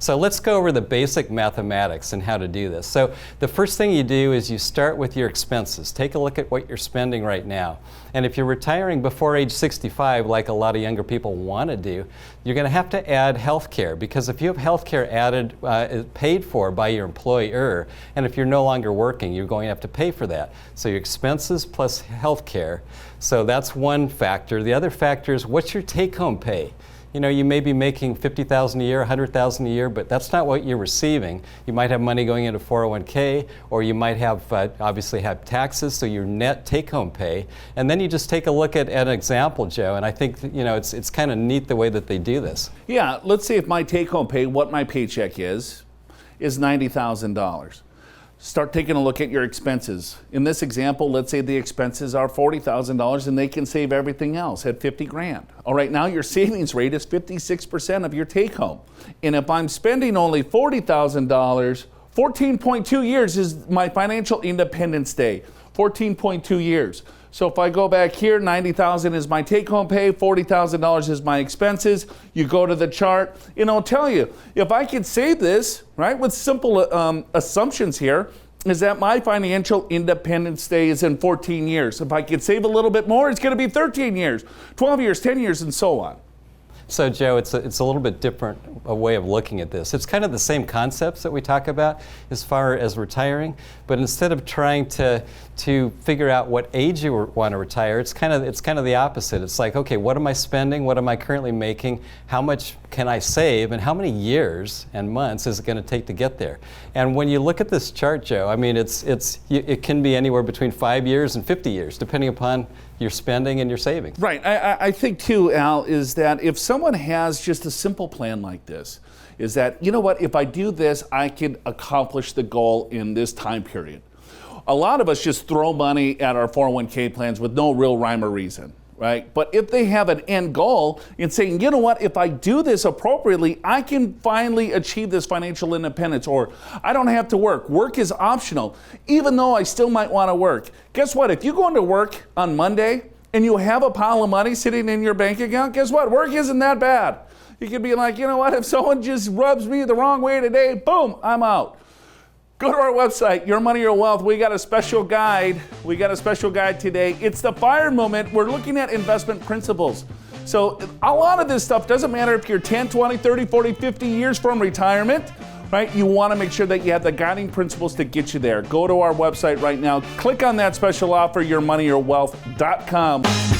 So let's go over the basic mathematics and how to do this. So the first thing you do is you start with your expenses. Take a look at what you're spending right now. And if you're retiring before age 65, like a lot of younger people want to do, you're going to have to add health care, because if you have health care paid for by your employer, and if you're no longer working, you're going to have to pay for that. So your expenses plus health care. So that's one factor. The other factor is, what's your take-home pay? You know, you may be making $50,000 a year, $100,000 a year, but that's not what you're receiving. You might have money going into 401k, or you might have obviously have taxes, so your net take-home pay. And then you just take a look at an example, Joe, and I think that, you know, it's kind of neat the way that they do this. Yeah, let's say if my take-home pay, what my paycheck is $90,000. Start taking a look at your expenses. In this example, let's say the expenses are $40,000 and they can save everything else at 50 grand. All right, now your savings rate is 56% of your take home. And if I'm spending only $40,000, 14.2 years is my financial independence day. 14.2 years. So if I go back here, $90,000 is my take-home pay, $40,000 is my expenses. You go to the chart, and I'll tell you, if I could save this, right, with simple assumptions here, is that my financial independence day is in 14 years. If I could save a little bit more, it's going to be 13 years, 12 years, 10 years, and so on. So Joe, it's a little bit different a way of looking at this. It's kind of the same concepts that we talk about as far as retiring, but instead of trying to figure out what age you want to retire, it's kind of the opposite. It's like, okay, what am I spending? What am I currently making? How much can I save? And how many years and months is it going to take to get there? And when you look at this chart, Joe, I mean, it can be anywhere between 5 years and 50 years, depending upon your spending and your savings. Right. I think too, Al, is that if someone has just a simple plan like this, is that, you know what, if I do this, I can accomplish the goal in this time period. A lot of us just throw money at our 401k plans with no real rhyme or reason, right? But if they have an end goal in saying, you know what, if I do this appropriately, I can finally achieve this financial independence, or I don't have to work. Work is optional, even though I still might want to work. Guess what? If you go into work on Monday and you have a pile of money sitting in your bank account, guess what? Work isn't that bad. You could be like, you know what, if someone just rubs me the wrong way today, boom, I'm out. Go to our website, Your Money, Your Wealth. We got a special guide. We got a special guide today. It's the FIRE moment. We're looking at investment principles. So a lot of this stuff doesn't matter if you're 10, 20, 30, 40, 50 years from retirement, right? You want to make sure that you have the guiding principles to get you there. Go to our website right now. Click on that special offer, yourmoneyyourwealth.com.